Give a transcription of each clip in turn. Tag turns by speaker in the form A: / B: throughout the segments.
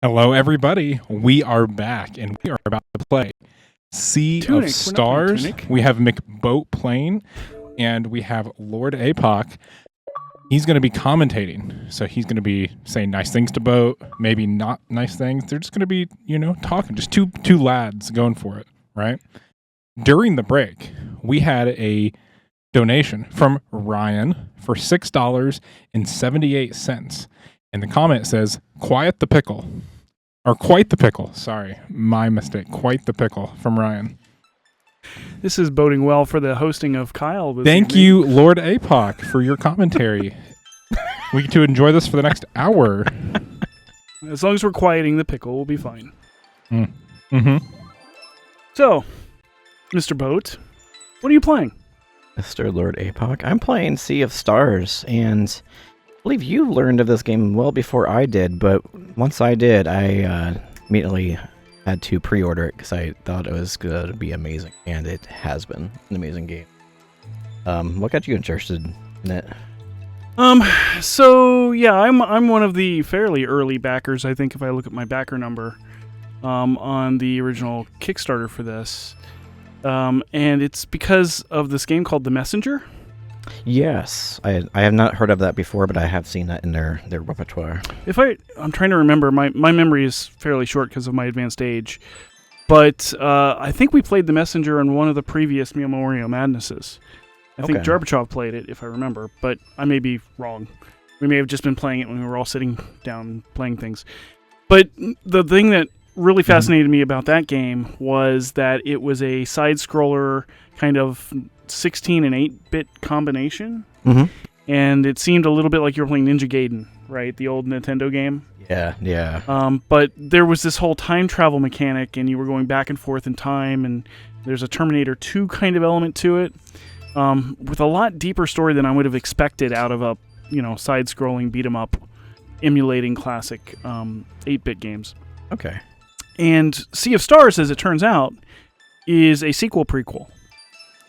A: Hello, everybody. We are back, and we are about to play Sea of Stars. We have McBoat playing, and we have LrdApoc. He's going to be commentating, so he's going to be saying nice things to Boat, maybe not nice things. They're just going to be, talking. Just two lads going for it, right? During the break, we had a donation from Ryan for $6.78. And the comment says, quiet the pickle. Or quite the pickle. Sorry, my mistake. Quite the pickle from Ryan.
B: This is boding well for the hosting of Kyle.
A: Thank you, LrdApoc, for your commentary. We get to enjoy this for the next hour.
B: As long as we're quieting the pickle, we'll be fine.
A: Mm-hmm.
B: So, Mr. Boat, what are you playing?
C: Mr. LrdApoc, I'm playing Sea of Stars, and I believe you learned of this game well before I did, but once I did, I immediately had to pre-order it because I thought it was going to be amazing, and it has been an amazing game. What got you interested in it?
B: So yeah, I'm one of the fairly early backers, I think, if I look at my backer number, on the original Kickstarter for this. And it's because of this game called The Messenger.
C: Yes, I have not heard of that before, but I have seen that in their repertoire.
B: I'm trying to remember, my memory is fairly short because of my advanced age, but I think we played The Messenger in one of the previous Memoria Madnesses. I think LrdApoc played it, if I remember, but I may be wrong. We may have just been playing it when we were all sitting down playing things. But the thing that really fascinated me about that game was that it was a side-scroller kind of 16 and 8-bit combination, and it seemed a little bit like you were playing Ninja Gaiden, right? The old Nintendo game.
C: Yeah.
B: But there was this whole time travel mechanic, and you were going back and forth in time, and there's a Terminator 2 kind of element to it, with a lot deeper story than I would have expected out of a side-scrolling beat 'em up emulating classic 8-bit games.
C: Okay.
B: And Sea of Stars, as it turns out, is a sequel prequel.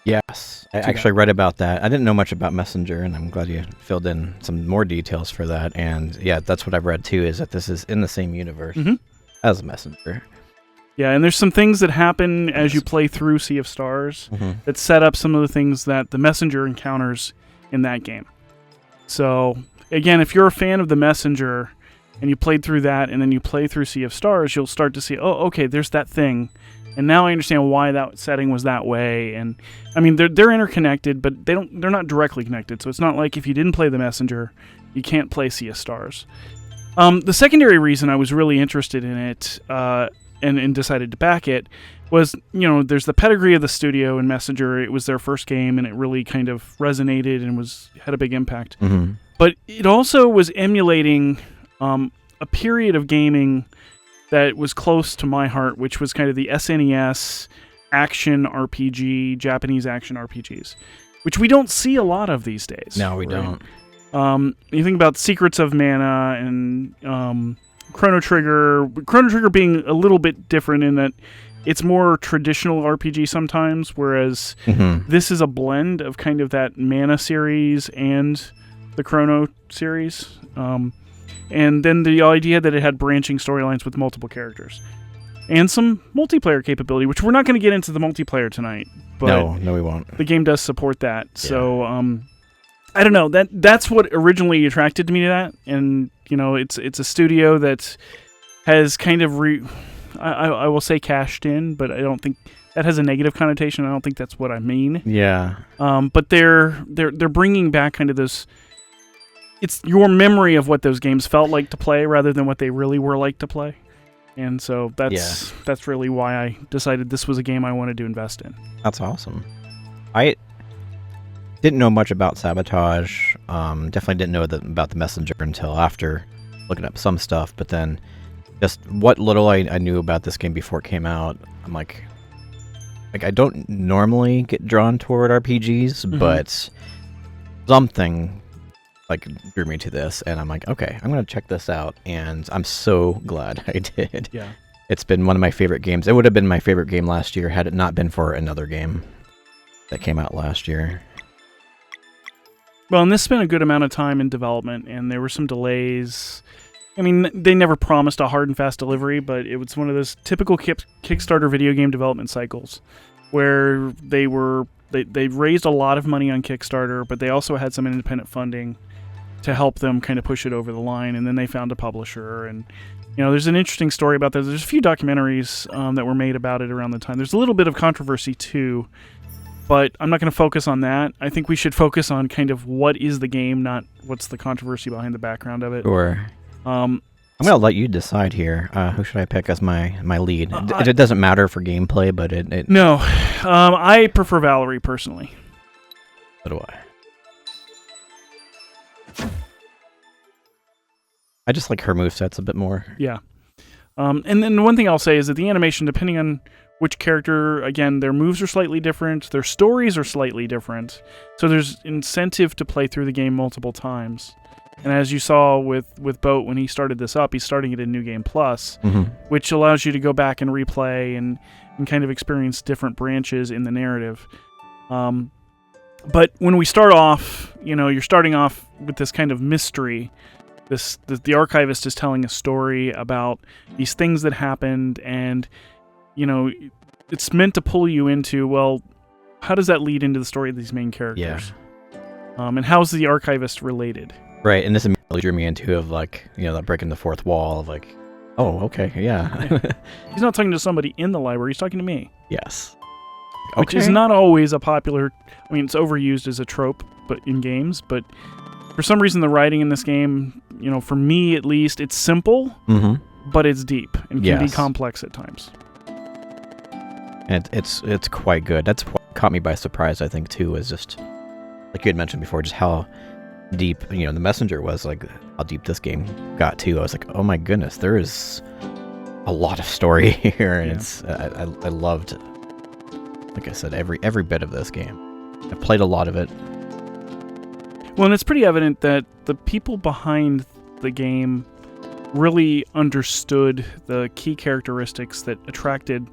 C: Yes, I actually read about that. I didn't know much about Messenger, and I'm glad you filled in some more details for that. And yeah, that's what I've read too, is that this is in the same universe as Messenger.
B: Yeah, and there's some things that happen as you play through Sea of Stars that set up some of the things that the Messenger encounters in that game. So, again, if you're a fan of the Messenger and you played through that and then you play through Sea of Stars, you'll start to see, oh, okay, there's that thing. And now I understand why that setting was that way. And I mean, they're interconnected, but they're not directly connected. So it's not like if you didn't play the Messenger, you can't play Sea of Stars. The secondary reason I was really interested in it and decided to back it was, there's the pedigree of the studio in Messenger. It was their first game, and it really kind of resonated and had a big impact. But it also was emulating a period of gaming that was close to my heart, which was kind of the SNES action RPG, Japanese action RPGs, which we don't see a lot of these days.
C: No, we don't.
B: You think about Secrets of Mana and Chrono Trigger. Chrono Trigger being a little bit different in that it's more traditional RPG sometimes, whereas this is a blend of kind of that Mana series and the Chrono series. And then the idea that it had branching storylines with multiple characters. And some multiplayer capability, which we're not going to get into the multiplayer tonight. But
C: no, we won't. The
B: game does support that. Yeah. So, I don't know. That's what originally attracted me to that. And, it's a studio that has kind of, I will say cashed in, but I don't think that has a negative connotation. I don't think that's what I mean.
C: Yeah.
B: But they're bringing back kind of this... It's your memory of what those games felt like to play rather than what they really were like to play. And so that's really why I decided this was a game I wanted to invest in.
C: That's awesome. I didn't know much about Sabotage. Definitely didn't know about the Messenger until after looking up some stuff. But then just what little I knew about this game before it came out, I'm like I don't normally get drawn toward RPGs, but something drew me to this, and I'm like, okay, I'm going to check this out, and I'm so glad I did.
B: Yeah.
C: It's been one of my favorite games. It would have been my favorite game last year had it not been for another game that came out last year.
B: Well, and this spent a good amount of time in development, and there were some delays, I mean, they never promised a hard and fast delivery, but it was one of those typical Kickstarter video game development cycles where they raised a lot of money on Kickstarter, but they also had some independent funding to help them kind of push it over the line, and then they found a publisher. And there's an interesting story about this. There's a few documentaries that were made about it around the time. There's a little bit of controversy too, but I'm not going to focus on that. I think we should focus on kind of what is the game, not what's the controversy behind the background of it.
C: Sure. I'm going to let you decide here. Who should I pick as my lead? It doesn't matter for gameplay, but it...
B: No. I prefer Valerie, personally.
C: So do I just like her movesets a bit more.
B: Yeah. And then one thing I'll say is that the animation, depending on which character, again, their moves are slightly different, their stories are slightly different, so there's incentive to play through the game multiple times. And as you saw with Boat, when he started this up, he's starting it in New Game Plus, which allows you to go back and replay and kind of experience different branches in the narrative. But when we start off, you're starting off with this kind of mystery. The archivist is telling a story about these things that happened, and it's meant to pull you into, well, how does that lead into the story of these main characters? Yeah. And how's the archivist related?
C: Right, and this immediately drew me into that breaking the fourth wall of oh, okay, yeah.
B: He's not talking to somebody in the library, he's talking to me.
C: Yes.
B: Okay. Which is not always a popular, it's overused as a trope but in games, but for some reason the writing in this game, for me at least, it's simple, but it's deep and can be complex at times.
C: And it's quite good. That's what caught me by surprise, I think, too, is just, like you had mentioned before, just how deep, the messenger was, how deep this game got too. I was like, oh my goodness, there is a lot of story here, and it's I loved, like I said, every bit of this game. I've played a lot of it.
B: Well, and it's pretty evident that the people behind the game really understood the key characteristics that attracted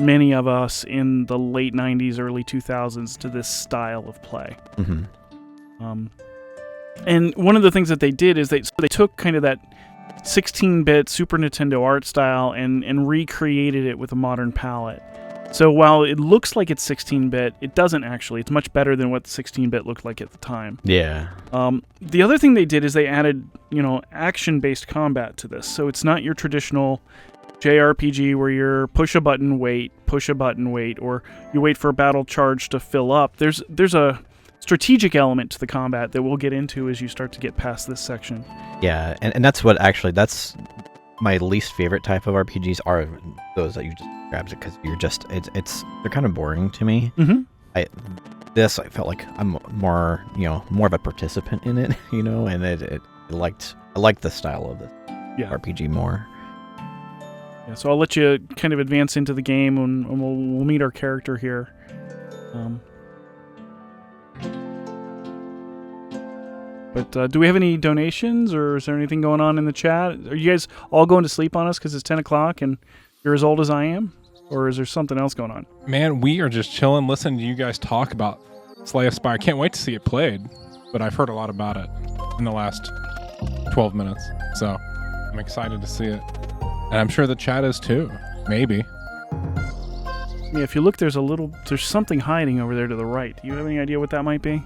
B: many of us in the late 90s, early 2000s to this style of play. And one of the things that they did is they took kind of that 16-bit Super Nintendo art style and recreated it with a modern palette. So while it looks like it's 16-bit, it doesn't actually. It's much better than what 16-bit looked like at the time.
C: Yeah.
B: The other thing they did is they added, action-based combat to this. So it's not your traditional JRPG where you're push a button, wait, or you wait for a battle charge to fill up. There's a strategic element to the combat that we'll get into as you start to get past this section.
C: Yeah, and that's that's my least favorite type of RPGs are those that you just grabs it because you're just they're kind of boring to me. I felt like I'm more of a participant in it, and I liked the style of the RPG more.
B: Yeah, so I'll let you kind of advance into the game and we'll meet our character here. But do we have any donations, or is there anything going on in the chat? Are you guys all going to sleep on us because it's 10 o'clock and you're as old as I am? Or is there something else going on? Man, we are just chilling, listening to you guys talk about Slay of Spire. Can't wait to see it played, but I've heard a lot about it in the last 12 minutes. So I'm excited to see it. And I'm sure the chat is too. Maybe. Yeah, if you look, there's something hiding over there to the right. Do you have any idea what that might be?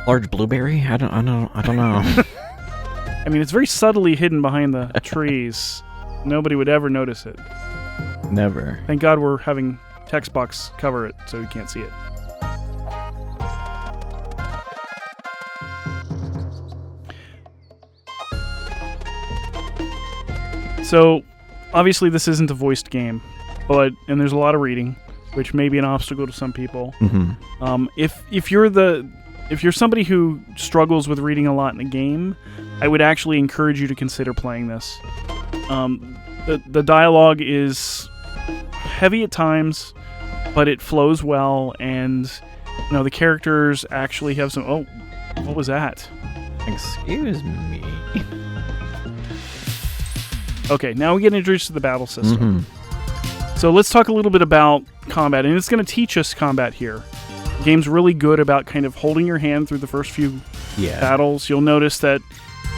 C: Large blueberry? I don't know.
B: I mean, it's very subtly hidden behind the trees. Nobody would ever notice it.
C: Never.
B: Thank God we're having text box cover it so you can't see it. So, obviously this isn't a voiced game, and there's a lot of reading, which may be an obstacle to some people. If you're somebody who struggles with reading a lot in the game, I would actually encourage you to consider playing this. The dialogue is heavy at times, but it flows well, and the characters actually have some... Oh, what was that?
C: Excuse me.
B: Okay, now we get introduced to the battle system. So let's talk a little bit about combat, and it's going to teach us combat here. The game's really good about kind of holding your hand through the first few battles. You'll notice that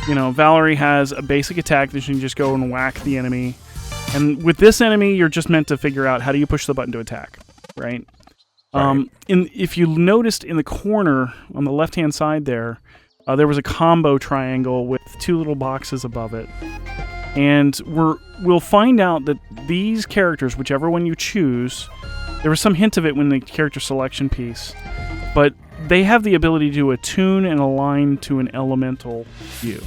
B: Valerie has a basic attack that she can just go and whack the enemy. And with this enemy, you're just meant to figure out how do you push the button to attack, right? If you noticed in the corner on the left-hand side there was a combo triangle with 2 little boxes above it. And we'll find out that these characters, whichever one you choose, there was some hint of it when the character selection piece, but they have the ability to attune and align to an elemental view.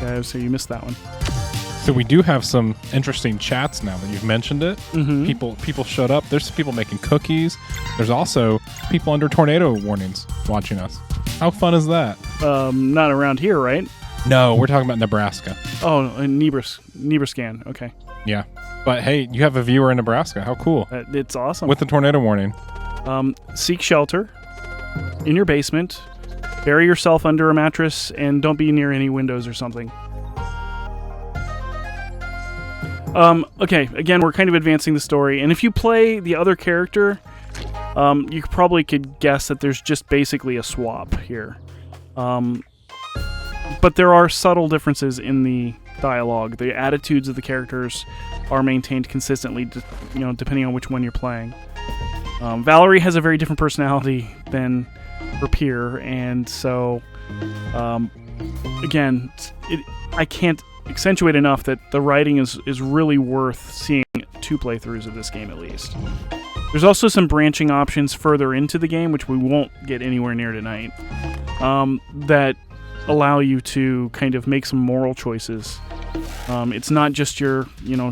B: Okay, so you missed that one.
A: So we do have some interesting chats now that you've mentioned it.
B: Mm-hmm.
A: People showed up. There's people making cookies. There's also people under tornado warnings watching us. How fun is that?
B: Not around here, right?
A: No, we're talking about Nebraska.
B: Oh, Nebraskan. Okay.
A: Yeah. But hey, you have a viewer in Nebraska. How cool.
B: It's awesome.
A: With the tornado warning.
B: Seek shelter in your basement. Bury yourself under a mattress and don't be near any windows or something. Okay, again, we're kind of advancing the story. And if you play the other character, you probably could guess that there's just basically a swap here. But there are subtle differences in the dialogue. The attitudes of the characters are maintained consistently, depending on which one you're playing. Valerie has a very different personality than her peer, and so, again, I can't accentuate enough that the writing is really worth seeing 2 playthroughs of this game at least. There's also some branching options further into the game, which we won't get anywhere near tonight, that allow you to kind of make some moral choices. It's not just your,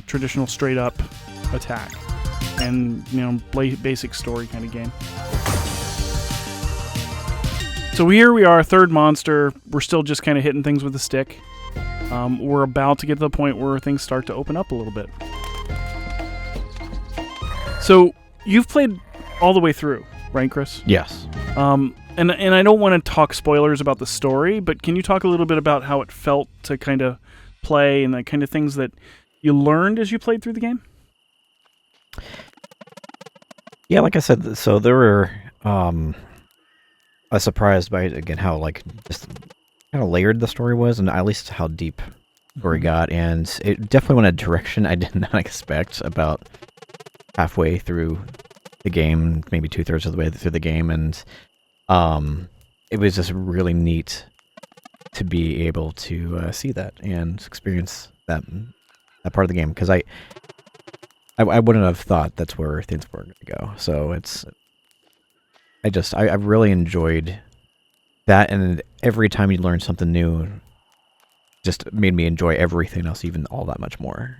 B: traditional straight up attack and, basic story kind of game. So here we are, 3rd monster. We're still just kind of hitting things with a stick. We're about to get to the point where things start to open up a little bit. So you've played all the way through, right, Chris?
C: Yes.
B: And I don't want to talk spoilers about the story, but can you talk a little bit about how it felt to kind of play and the kind of things that you learned as you played through the game?
C: Yeah, like I said, so there were... I was surprised by, again, how, just kind of layered the story was, and at least how deep the story got, and it definitely went a direction I did not expect about halfway through the game, maybe 2/3 of the way through the game, and it was just really neat to be able to see that and experience that part of the game, because I wouldn't have thought that's where things were going to go. So I really enjoyed that, and every time you learn something new, just made me enjoy everything else even all that much more.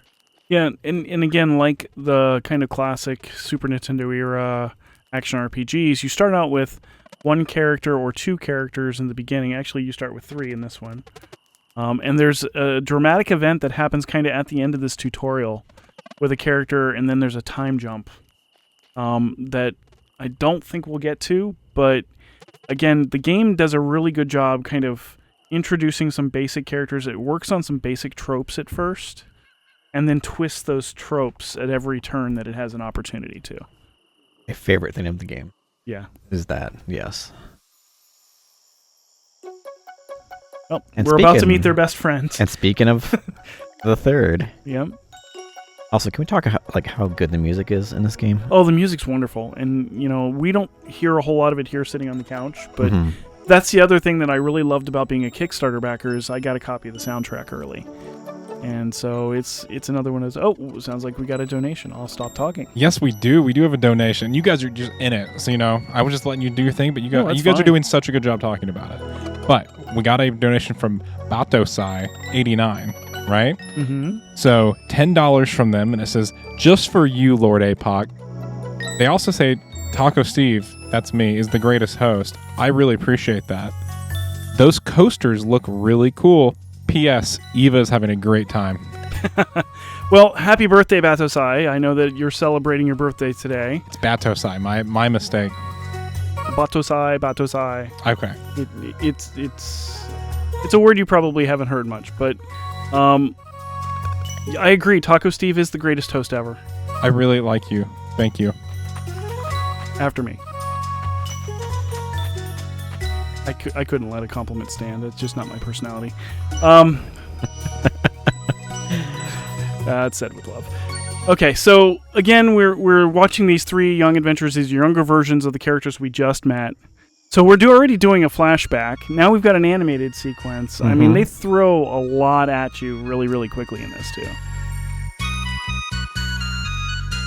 B: Yeah, and again, like the kind of classic Super Nintendo era action RPGs, you start out with 1 character or 2 characters in the beginning. Actually, you start with 3 in this one. And there's a dramatic event that happens kind of at the end of this tutorial with a character, and then there's a time jump that I don't think we'll get to, but again, the game does a really good job kind of introducing some basic characters. It works on some basic tropes at first, and then twists those tropes at every turn that it has an opportunity to.
C: My favorite thing of the game.
B: Yeah.
C: Is that, yes.
B: Oh, we're about to meet their best friend.
C: And speaking of the 3rd.
B: Yep.
C: Also, can we talk how good the music is in this game?
B: Oh, the music's wonderful. And, we don't hear a whole lot of it here sitting on the couch, but that's the other thing that I really loved about being a Kickstarter backer is I got a copy of the soundtrack early. And so it's another one of those, sounds like we got a donation. I'll stop talking.
A: Yes, we do. We do have a donation. You guys are just in it. So, I was just letting you do your thing, but you guys are doing such a good job talking about it. But we got a donation from Batosai89. Right?
B: Mm-hmm.
A: So $10 from them, and it says, just for you, LrdApoc. They also say, Taco Steve, that's me, is the greatest host. I really appreciate that. Those coasters look really cool. P.S. Eva's having a great time.
B: Well, happy birthday, Batosai. I know that you're celebrating your birthday today.
A: It's Batosai, my mistake.
B: Batosai.
A: Okay.
B: It's a word you probably haven't heard much, but I agree. Taco Steve is the greatest host ever.
A: I really like you. Thank you.
B: After me. I couldn't let a compliment stand. It's just not my personality. That's said with love. Okay, so again, we're watching these 3 young adventurers, these younger versions of the characters we just met. So we're already doing a flashback. Now we've got an animated sequence. I mean, they throw a lot at you really, really quickly in this, too.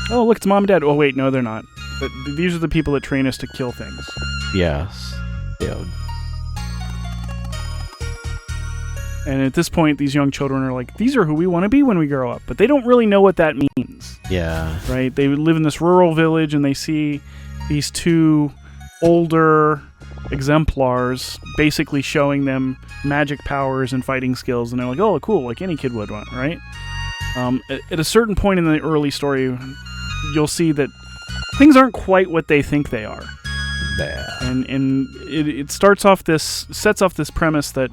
B: Oh, look, it's Mom and Dad. Oh, wait, no, they're not. But these are the people that train us to kill things.
C: Yes. Yeah.
B: And at this point, these young children are like, these are who we want to be when we grow up. But they don't really know what that means.
C: Yeah.
B: Right? They live in this rural village, and they see these 2 older exemplars basically showing them magic powers and fighting skills. And they're like, oh, cool, like any kid would want, right? At a certain point in the early story, you'll see that things aren't quite what they think they are.
C: Yeah.
B: And it sets off this premise that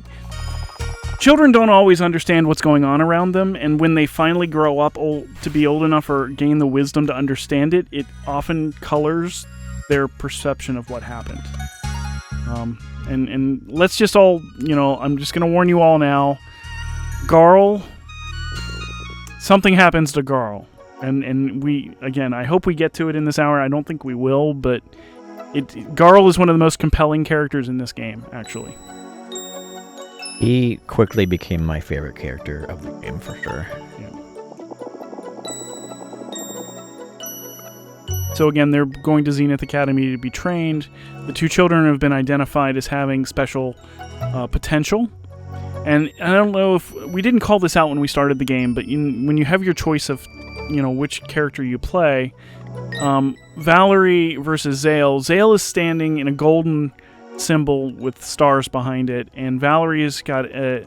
B: children don't always understand what's going on around them, and when they finally grow up to be old enough or gain the wisdom to understand it, it often colors their perception of what happened. And let's just all, I'm just going to warn you all now. Garl, something happens to Garl. And we, again, I hope we get to it in this hour. I don't think we will, but Garl is one of the most compelling characters in this game, actually.
C: He quickly became my favorite character of the game, for sure.
B: Yeah. So again, they're going to Zenith Academy to be trained. The 2 children have been identified as having special potential. And I don't know if... We didn't call this out when we started the game, but when you have your choice of, which character you play, Valerie versus Zale. Zale is standing in a golden symbol with stars behind it, and Valerie's got a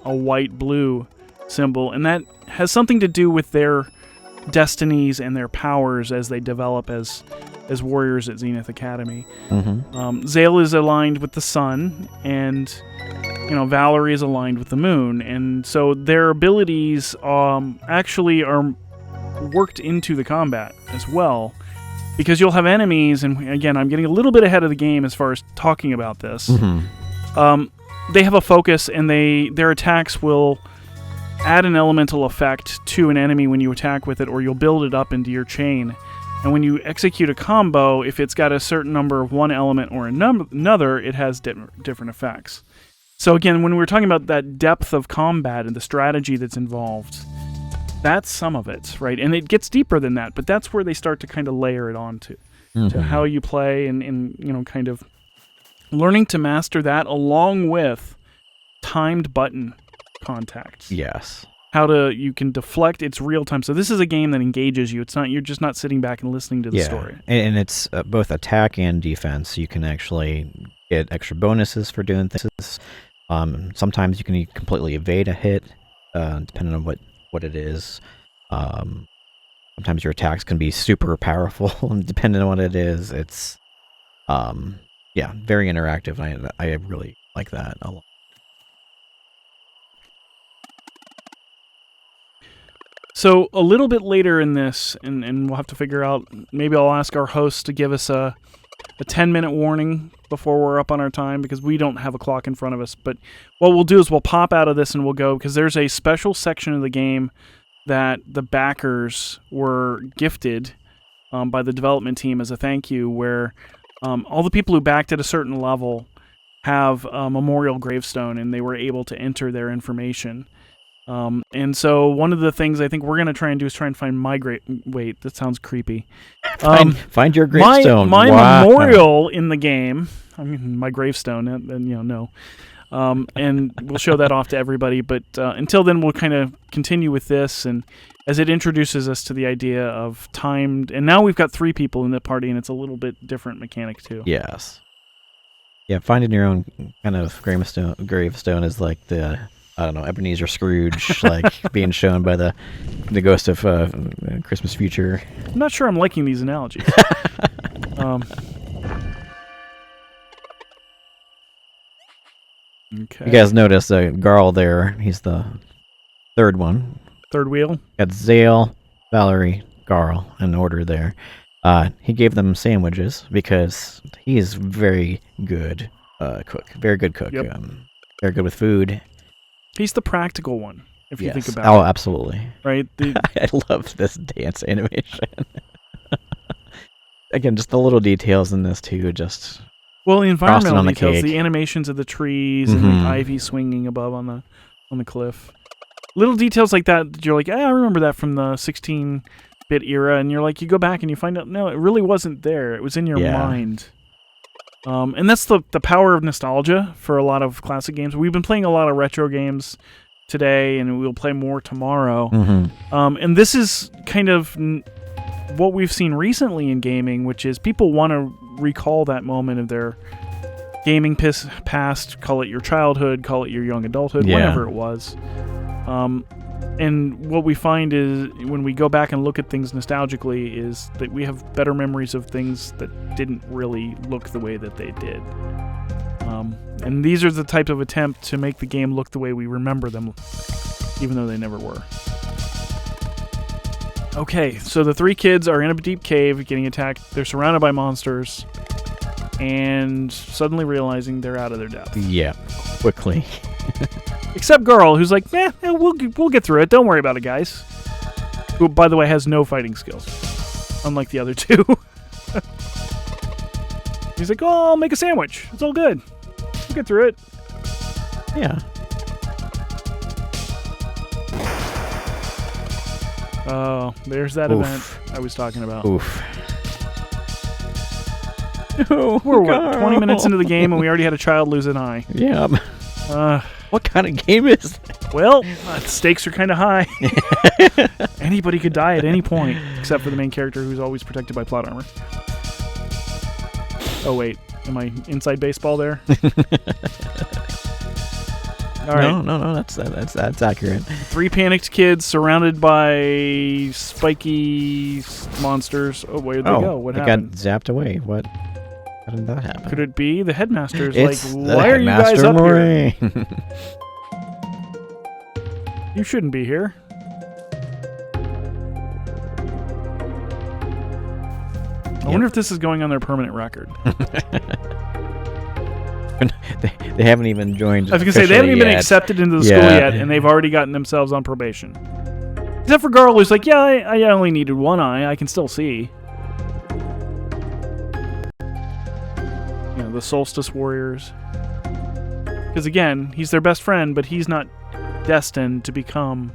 B: white-blue symbol, and that has something to do with their destinies and their powers as they develop as warriors at Zenith Academy. Zale is aligned with the sun, and Valerie is aligned with the moon, and so their abilities actually are worked into the combat as well. Because you'll have enemies, and again, I'm getting a little bit ahead of the game as far as talking about this. They have a focus, and their attacks will add an elemental effect to an enemy when you attack with it, or you'll build it up into your chain. And when you execute a combo, if it's got a certain number of one element or another, it has different effects. So again, when we're talking about that depth of combat and the strategy that's involved, that's some of it, right? And it gets deeper than that, but that's where they start to kind of layer it onto to how you play and kind of learning to master that along with timed button contact.
C: Yes.
B: You can deflect. It's real time. So this is a game that engages you. You're just not sitting back and listening to the story.
C: And it's both attack and defense. You can actually get extra bonuses for doing things. Sometimes you can completely evade a hit, depending on what it is. Sometimes your attacks can be super powerful, depending on what it is. It's, very interactive. I really like that a lot.
B: So a little bit later in this, and we'll have to figure out, maybe I'll ask our host to give us a 10-minute warning before we're up on our time, because we don't have a clock in front of us. But what we'll do is we'll pop out of this and we'll go, because there's a special section of the game that the backers were gifted by the development team as a thank you, where all the people who backed at a certain level have a memorial gravestone, and they were able to enter their information. And so one of the things I think we're going to try and do is try and find my wait, that sounds creepy.
C: Find your gravestone.
B: My memorial in the game, I mean, my gravestone, and and we'll show that off to everybody. But until then, we'll kind of continue with this, and as it introduces us to the idea of timed, and now we've got 3 people in the party, and it's a little bit different mechanic too.
C: Yes. Yeah, finding your own kind of gravestone is like the, I don't know, Ebenezer Scrooge, like being shown by the ghost of Christmas Future.
B: I'm not sure I'm liking these analogies. Okay.
C: You guys notice Garl there, he's the third one.
B: Third wheel?
C: Got Zale, Valerie, Garl in order there. He gave them sandwiches because he is very good cook. Very good cook.
B: Yep.
C: Very good with food.
B: He's the practical one, if you think about it.
C: Oh, absolutely.
B: Right?
C: I love this dance animation. Again, just the little details in this too. Just
B: the environmental
C: on the
B: details,
C: cake.
B: the animations of the trees and the ivy swinging above on the cliff. Little details like that. You're like, I remember that from the 16-bit era, and you're like, you go back and you find out, no, it really wasn't there. It was in your mind. And that's the power of nostalgia for a lot of classic games. We've been playing a lot of retro games today, and we'll play more tomorrow. And this is kind of what we've seen recently in gaming, which is people want to recall that moment of their gaming past, call it your childhood, call it your young adulthood, whatever it was. And what we find is when we go back and look at things nostalgically is that we have better memories of things that didn't really look the way that they did. And these are the types of attempt to make the game look the way we remember them, even though they never were. Okay, so the three kids are in a deep cave getting attacked. They're surrounded by monsters and suddenly realizing they're out of their depth.
C: Yeah, quickly.
B: Except Girl, who's like, we'll get through it. Don't worry about it, guys. Who, by the way, has no fighting skills, unlike the other two. He's like, I'll make a sandwich. It's all good. We'll get through it.
C: Yeah.
B: Oh, there's that event I was talking about.
C: Oof.
B: We're, 20 minutes into the game, and we already had a child lose an eye.
C: Yeah. What kind of game is that?
B: Well, the stakes are kind of high. Anybody could die at any point, except for the main character who's always protected by plot armor. Oh, wait. Am I inside baseball there? All right.
C: No, that's accurate.
B: 3 panicked kids surrounded by spiky monsters. Oh, where'd they go? What happened?
C: Got zapped away. What? How did that happen?
B: Could it be the headmaster's
C: It's
B: like,
C: the
B: why are you guys
C: Headmaster
B: up
C: Moraine.
B: here? You shouldn't be here. I wonder if this is going on their permanent record.
C: They haven't even joined.
B: I was going to say, they haven't even been accepted into the school yet, and they've already gotten themselves on probation. Except for Girl, who's like, I only needed one eye. I can still see. You know, the Solstice Warriors. Because again, he's their best friend, but he's not destined to become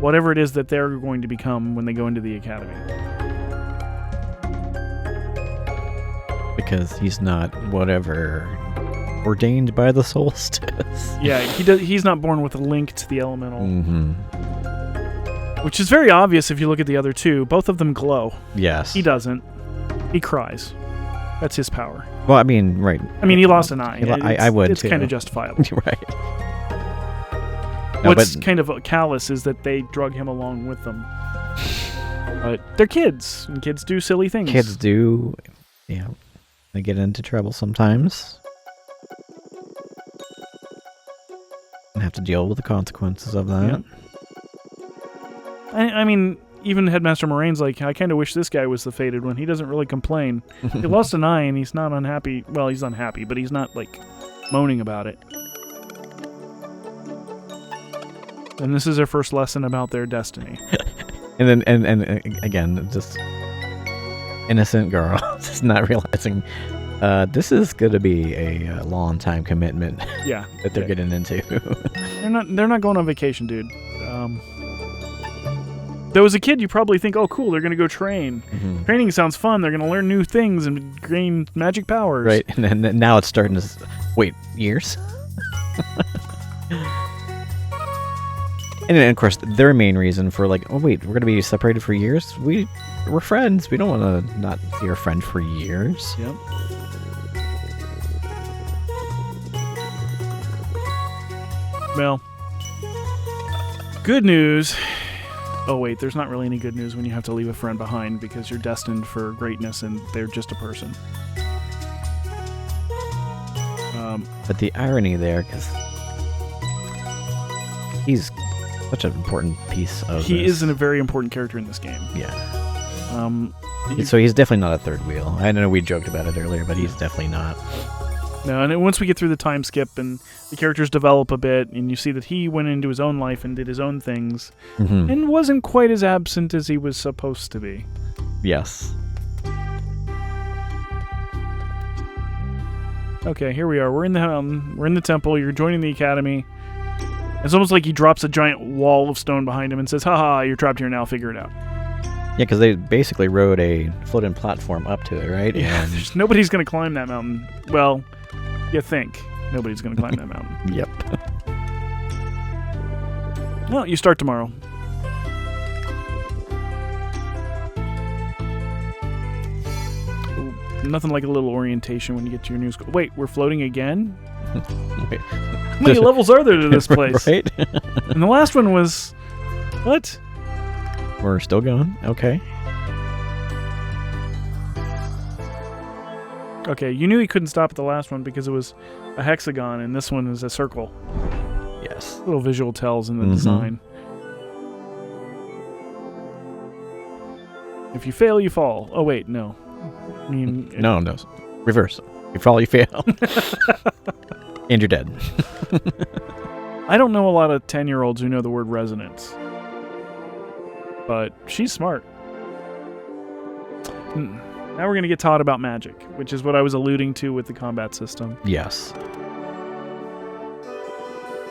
B: whatever it is that they're going to become when they go into the academy.
C: Because he's not whatever ordained by the solstice.
B: Yeah, he's not born with a link to the elemental. Which is very obvious if you look at the other two. Both of them glow.
C: Yes.
B: He doesn't. He cries. That's his power.
C: Well, I mean, right.
B: I mean, he lost an eye.
C: I would,
B: It's
C: too.
B: kind of justifiable.
C: Right.
B: What's kind of callous is that they drug him along with them. But they're kids, and kids do silly things.
C: Kids do, they get into trouble sometimes. And have to deal with the consequences of that.
B: Yeah. I mean, even Headmaster Moraine's like, I kind of wish this guy was the fated one. He doesn't really complain. He lost an eye, and he's not unhappy. Well, he's unhappy, but he's not, like, moaning about it. And this is their first lesson about their destiny.
C: and again, just innocent Girl, just not realizing this is going to be a long time commitment.
B: Yeah,
C: that they're getting into.
B: They're not going on vacation, dude. There was a kid you probably think, oh, cool, they're going to go train. Mm-hmm. Training sounds fun. They're going to learn new things and gain magic powers.
C: Right, and then now it's starting to... Wait, years? And then, of course, their main reason for like, oh, wait, we're going to be separated for years? We're friends. We don't want to not see our friend for years.
B: Yep. Well, good news... Oh, wait, there's not really any good news when you have to leave a friend behind because you're destined for greatness and they're just a person.
C: But the irony there, because he's such an important piece of
B: He is a very important character in this game.
C: Yeah. So he's definitely not a third wheel. I know we joked about it earlier, but he's definitely not.
B: No, and once we get through the time skip and the characters develop a bit, and you see that he went into his own life and did his own things, and wasn't quite as absent as he was supposed to be.
C: Yes.
B: Okay, here we are. We're in the temple. You're joining the academy. It's almost like he drops a giant wall of stone behind him and says, "Haha, you're trapped here now. Figure it out."
C: Yeah, because they basically rode a floating platform up to it, right?
B: Yeah,
C: And
B: nobody's going to climb that mountain. Well, you think nobody's going to climb that mountain.
C: Yep.
B: Well, you start tomorrow. Nothing like a little orientation when you get to your new school. Wait, we're floating again?
C: Wait.
B: How many levels are there to this place?
C: Right?
B: And the last one was... What?
C: We're still going? Okay.
B: Okay, you knew he couldn't stop at the last one because it was a hexagon, and this one is a circle.
C: Yes.
B: Little visual tells in the design. If you fail, you fall. Oh, wait, no. I mean...
C: No. Reverse. You fall, you fail. And you're dead.
B: I don't know a lot of 10-year-olds who know the word resonance. But she's smart. Now we're going to get taught about magic, which is what I was alluding to with the combat system.
C: Yes.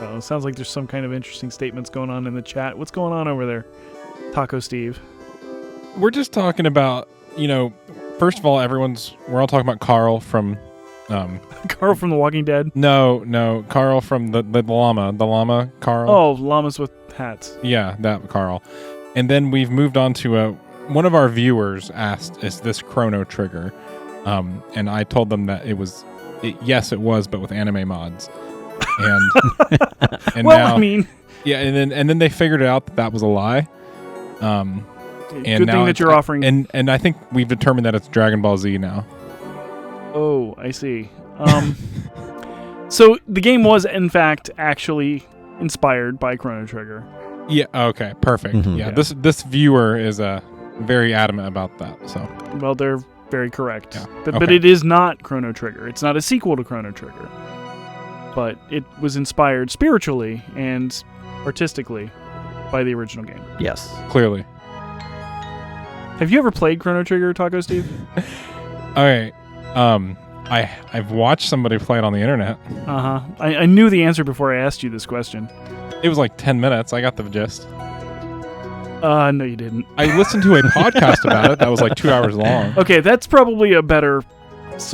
B: Oh, it sounds like there's some kind of interesting statements going on in the chat. What's going on over there, Taco Steve?
A: We're just talking about, first of all, we're all talking about Carl from...
B: Carl from The Walking Dead?
A: No, Carl from the llama. The llama, Carl.
B: Oh, llamas with hats.
A: Yeah, that Carl. And then we've moved on to one of our viewers asked, is this Chrono Trigger? And I told them that yes, it was, but with anime mods. And
B: well,
A: now,
B: I mean...
A: Yeah, and then they figured out that was a lie.
B: And
A: good
B: thing that you're offering...
A: And I think we've determined that it's Dragon Ball Z now.
B: Oh, I see. So the game was, in fact, actually inspired by Chrono Trigger.
A: Yeah. Okay. Perfect. Yeah. This viewer is very adamant about that. So.
B: Well, they're very correct.
A: Yeah.
B: But it is not Chrono Trigger. It's not a sequel to Chrono Trigger. But it was inspired spiritually and artistically by the original game.
C: Yes.
A: Clearly.
B: Have you ever played Chrono Trigger, Taco Steve?
A: Okay. I've watched somebody play it on the internet.
B: Uh-huh. I knew the answer before I asked you this question.
A: It was like 10 minutes. I got the gist.
B: No, you didn't.
A: I listened to a podcast about it that was like 2 hours long.
B: Okay, that's probably a better...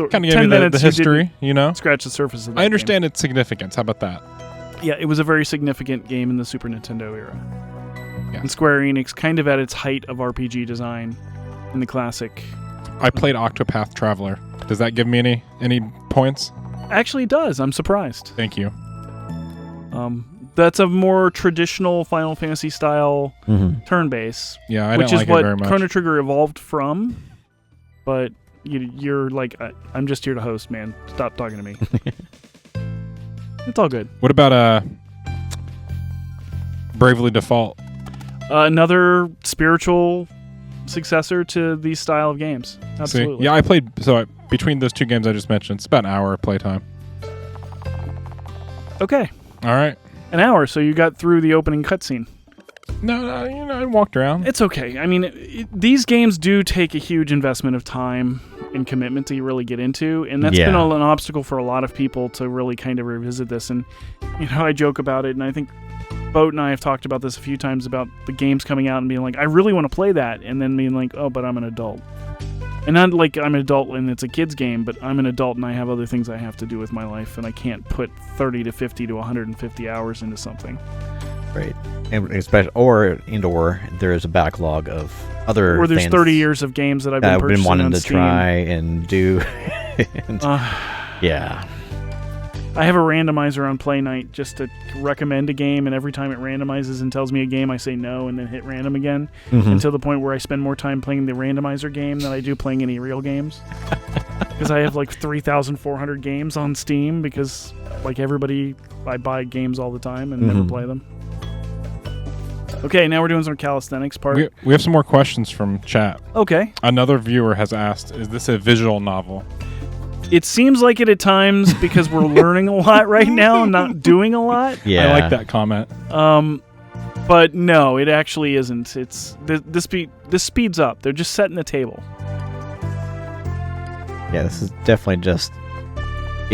A: kind of gave me the history,
B: Scratch the surface of that
A: I understand
B: game.
A: its significance. How about that?
B: Yeah, it was a very significant game in the Super Nintendo era.
A: Yeah.
B: And Square Enix kind of at its height of RPG design in the classic.
A: I played Octopath Traveler. Does that give me any points?
B: Actually, it does. I'm surprised.
A: Thank you.
B: That's a more traditional Final Fantasy style turn-based.
A: Yeah, I
B: which
A: don't
B: is
A: like it very
B: what
A: much.
B: Chrono Trigger evolved from. But you're like, I'm just here to host, man. Stop talking to me. It's all good.
A: What about Bravely Default?
B: Another spiritual successor to these style of games. Absolutely.
A: See? Yeah, I played. Between those two games I just mentioned, it's about an hour of playtime.
B: Okay.
A: All right.
B: An hour, so you got through the opening cutscene.
A: No, I walked around.
B: It's okay. I mean, these games do take a huge investment of time and commitment to really get into, and that's been an obstacle for a lot of people to really kind of revisit this. And, I joke about it, and I think Boat and I have talked about this a few times about the games coming out and being like, I really want to play that, and then being like, oh, but I'm an adult. And not like I'm an adult and it's a kid's game, but I'm an adult and I have other things I have to do with my life, and I can't put 30 to 50 to 150 hours into something.
C: Right. And especially, or there is a backlog of other
B: Or there's
C: things
B: 30 years of games that I've been purchasing
C: wanting
B: on
C: to
B: Steam.
C: try and do. Yeah.
B: I have a randomizer on Play Night just to recommend a game, and every time it randomizes and tells me a game, I say no and then hit random again, until the point where I spend more time playing the randomizer game than I do playing any real games. Because I have like 3,400 games on Steam, because like everybody, I buy games all the time and never play them. Okay, now we're doing some calisthenics part.
A: We have some more questions from chat.
B: Okay.
A: Another viewer has asked, is this a visual novel?
B: It seems like it at times because we're learning a lot right now, not doing a lot.
C: Yeah.
A: I like that comment.
B: But no, it actually isn't. It's this speeds up. They're just setting the table.
C: Yeah, this is definitely just.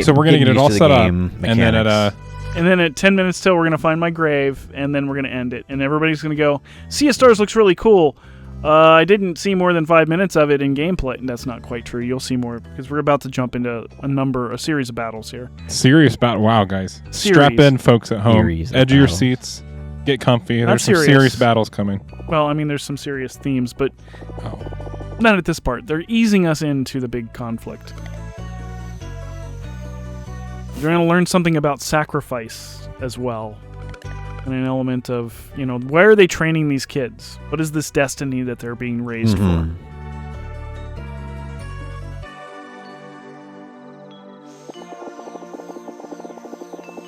A: So we're gonna get it all set up,
C: mechanics.
A: and then
B: at 10 minutes till, we're gonna find my grave, and then we're gonna end it, and everybody's gonna go, Sea of Stars looks really cool. I didn't see more than 5 minutes of it in gameplay. And that's not quite true. You'll see more because we're about to jump into a series of battles here.
A: Serious battle. Wow, guys. Strap in, folks at home. Edge of your seats. Get comfy. There's some serious battles coming.
B: Well, I mean, there's some serious themes, but not at this part. They're easing us into the big conflict. You're going to learn something about sacrifice as well. And an element of, why are they training these kids? What is this destiny that they're being raised for?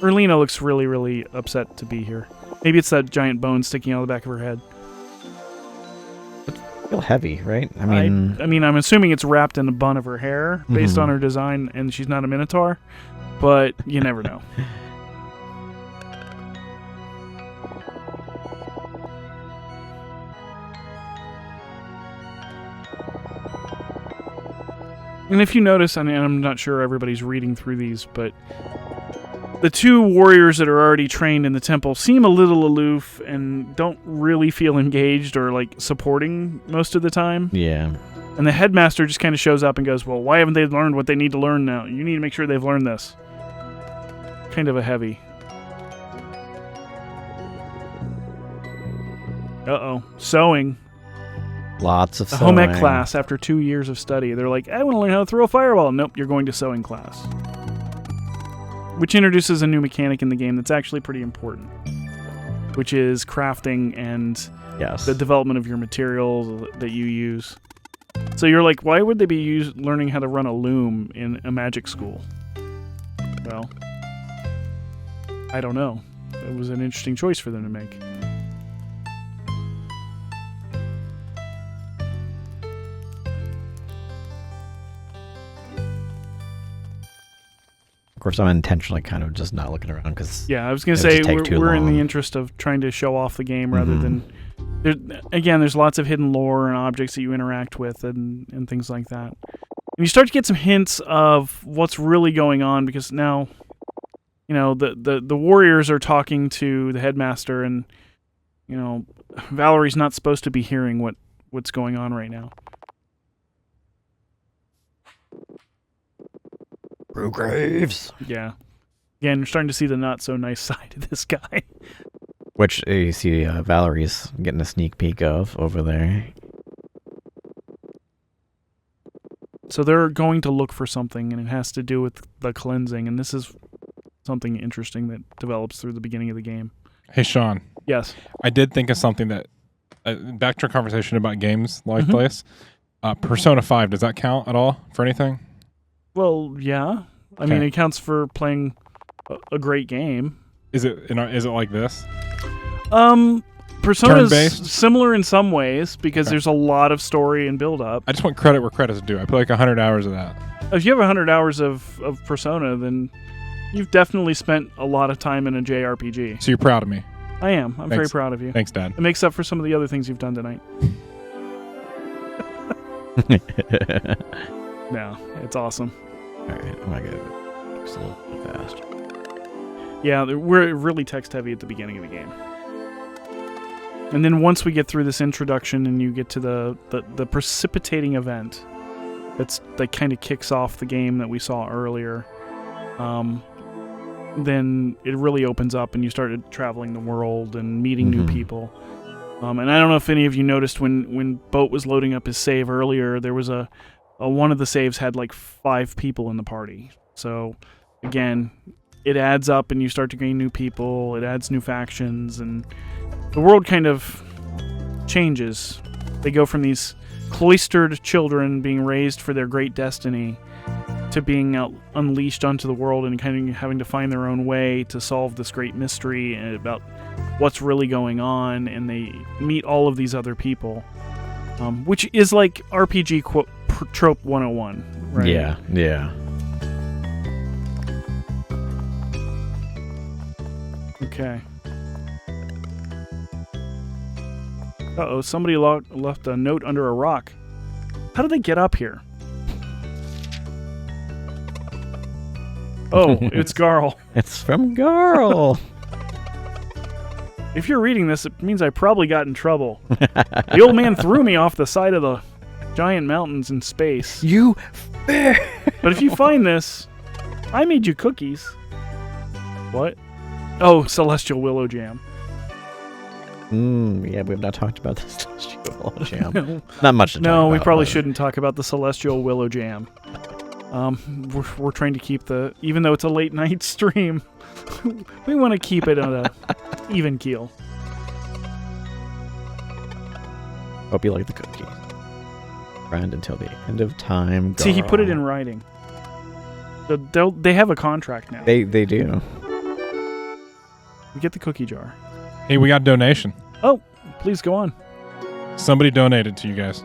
B: Erlina looks really, really upset to be here. Maybe it's that giant bone sticking out of the back of her head.
C: It's real heavy, right?
B: I mean, I'm assuming it's wrapped in the bun of her hair based on her design, and she's not a minotaur, but you never know. And if you notice, and I'm not sure everybody's reading through these, but the two warriors that are already trained in the temple seem a little aloof and don't really feel engaged or supporting most of the time.
C: Yeah.
B: And the headmaster just kind of shows up and goes, well, why haven't they learned what they need to learn now? You need to make sure they've learned this. Kind of a heavy. Uh-oh. Sewing.
C: Lots of
B: the
C: sewing.
B: home ec class after 2 years of study. They're like, I want to learn how to throw a fireball. Nope, you're going to sewing class. Which introduces a new mechanic in the game that's actually pretty important. Which is crafting and the development of your materials that you use. So you're like, why would they be learning how to run a loom in a magic school? Well, I don't know. It was an interesting choice for them to make.
C: Of course, I'm intentionally kind of just not looking around because
B: I was going to say we're in the interest of trying to show off the game rather than. There's lots of hidden lore and objects that you interact with and things like that. And you start to get some hints of what's really going on because now, the warriors are talking to the headmaster and, Valerie's not supposed to be hearing what's going on right now.
C: Graves.
B: Yeah. Again, you're starting to see the not so nice side of this guy.
C: Which you see Valerie's getting a sneak peek of over there.
B: So they're going to look for something, and it has to do with the cleansing, and this is something interesting that develops through the beginning of the game.
A: Hey, Sean.
B: Yes.
A: I did think of something that, back to our conversation about games like this, Persona 5, does that count at all for anything?
B: Well, yeah. I mean, it counts for playing a great game.
A: Is it like this?
B: Persona is similar in some ways because there's a lot of story and build-up.
A: I just want credit where credit's due. I play like 100 hours of that.
B: If you have 100 hours of Persona, then you've definitely spent a lot of time in a JRPG.
A: So you're proud of me?
B: I am. I'm very proud of you.
A: Thanks, Dad.
B: It makes up for some of the other things you've done tonight. No, it's awesome.
C: Alright, I'm going to go just a little bit fast.
B: Yeah, we're really text-heavy at the beginning of the game. And then once we get through this introduction and you get to the precipitating event that kind of kicks off the game that we saw earlier, then it really opens up and you started traveling the world and meeting new people. And I don't know if any of you noticed when Boat was loading up his save earlier, there was a one of the saves had like 5 people in the party. So again, it adds up and you start to gain new people, it adds new factions, and the world kind of changes. They go from these cloistered children being raised for their great destiny to being unleashed onto the world and kind of having to find their own way to solve this great mystery about what's really going on, and they meet all of these other people, which is like RPG trope 101, right?
C: Yeah.
B: Okay. Uh-oh, somebody left a note under a rock. How did they get up here? Oh, it's Garl.
C: It's from Garl.
B: If you're reading this, it means I probably got in trouble. The old man threw me off the side of the giant mountains in space.
C: You
B: But if you find this, I made you cookies. What? Oh, Celestial Willow Jam.
C: Yeah, we've not talked about this Celestial Willow Jam. No. Not much to talk about.
B: No, we probably shouldn't talk about the Celestial Willow Jam. We're trying to keep even though it's a late night stream, we want to keep it on a even keel.
C: Hope you like the cookies. Grind until the end of time.
B: See, he put it in writing. They have a contract now.
C: They do.
B: We get the cookie jar.
A: Hey, we got a donation.
B: Oh, please go on.
A: Somebody donated to you guys.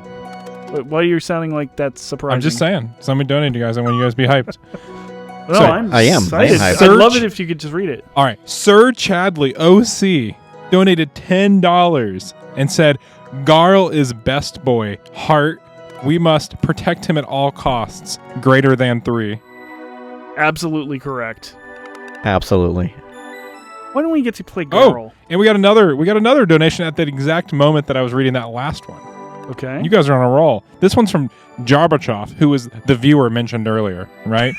B: Why are you sounding like that's surprising?
A: I'm just saying. Somebody donated to you guys. I want you guys to be hyped.
B: No,
A: So,
C: I am
B: excited.
C: hyped.
B: I'd love it if you could just read it.
A: All right. Sir Chadley OC donated $10 and said, Garl is best boy. Heart. We must protect him at all costs. Greater than 3.
B: Absolutely correct.
C: Absolutely.
B: Why don't we get to play Garl?
A: Oh, and we got another donation at that exact moment that I was reading that last one.
B: Okay.
A: You guys are on a roll. This one's from Jarbachov, who was the viewer mentioned earlier, right?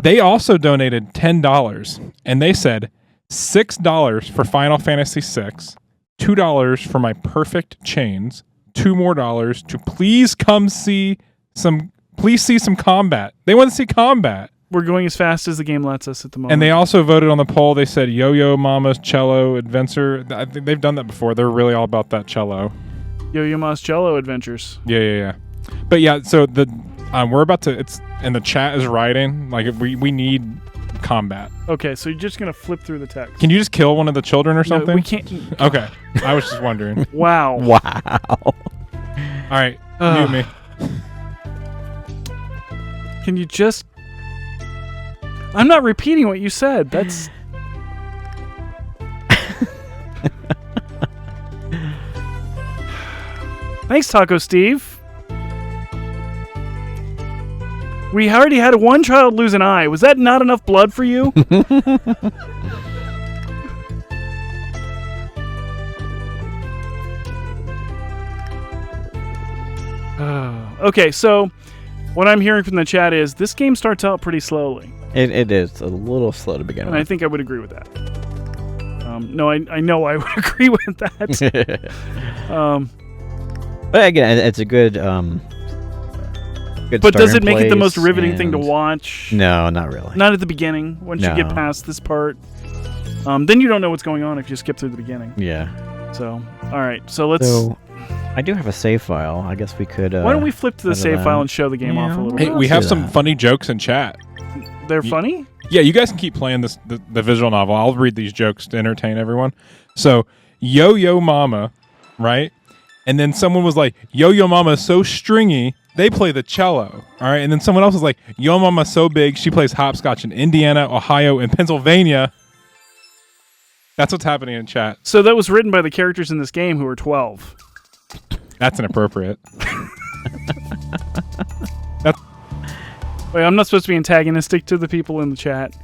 A: They also donated $10, and they said $6 for Final Fantasy VI, $2 for my perfect chains, $2 more to please see some combat. They want to see combat.
B: We're going as fast as the game lets us at the moment.
A: And they also voted on the poll. They said Yo-Yo Mama's Cello Adventure. I think they've done that before. They're really all about that cello.
B: Yo-Yo Ma's Cello Adventures.
A: Yeah. But yeah, so we're about to. It's and the chat is writing like we need combat.
B: Okay, so you're just gonna flip through the text.
A: Can you just kill one of the children or something?
B: No, we can't.
A: Okay, I was just wondering.
B: Wow.
C: Wow.
A: All right, mute me.
B: Can you just? I'm not repeating what you said. That's. Thanks, Taco Steve. We already had one child lose an eye. Was that not enough blood for you? Okay, so what I'm hearing from the chat is this game starts out pretty slowly.
C: It is a little slow to begin
B: And
C: with.
B: I think I would agree with that. No, I know I would agree with that.
C: But again, it's a good
B: but does it make it the most riveting thing to watch?
C: No, not really.
B: Not at the beginning. Once you get past this part, then you don't know what's going on if you skip through the beginning.
C: Yeah.
B: So, all right. So let's.
C: So, I do have a save file. I guess we could.
B: Why don't we flip to the save file and show the game off a little
A: Hey,
B: bit?
A: we have some funny jokes in chat.
B: They're funny?
A: Yeah, you guys can keep playing the visual novel. I'll read these jokes to entertain everyone. So, Yo-Yo Mama, right? And then someone was like, Yo-Yo Mama is so stringy, they play the cello. All right. And then someone else was like, Yo Mama's so big, she plays hopscotch in Indiana, Ohio, and Pennsylvania. That's what's happening in chat.
B: So that was written by the characters in this game who were 12.
A: That's inappropriate.
B: Wait, I'm not supposed to be antagonistic to the people in the chat.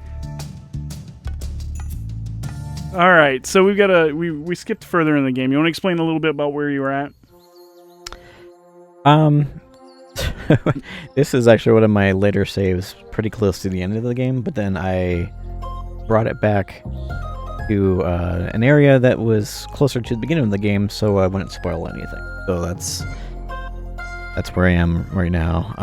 B: All right, so we've got we skipped further in the game. You want to explain a little bit about where you were at?
C: This is actually one of my later saves, pretty close to the end of the game, but then I brought it back to an area that was closer to the beginning of the game, so I wouldn't spoil anything. So that's where I am right now.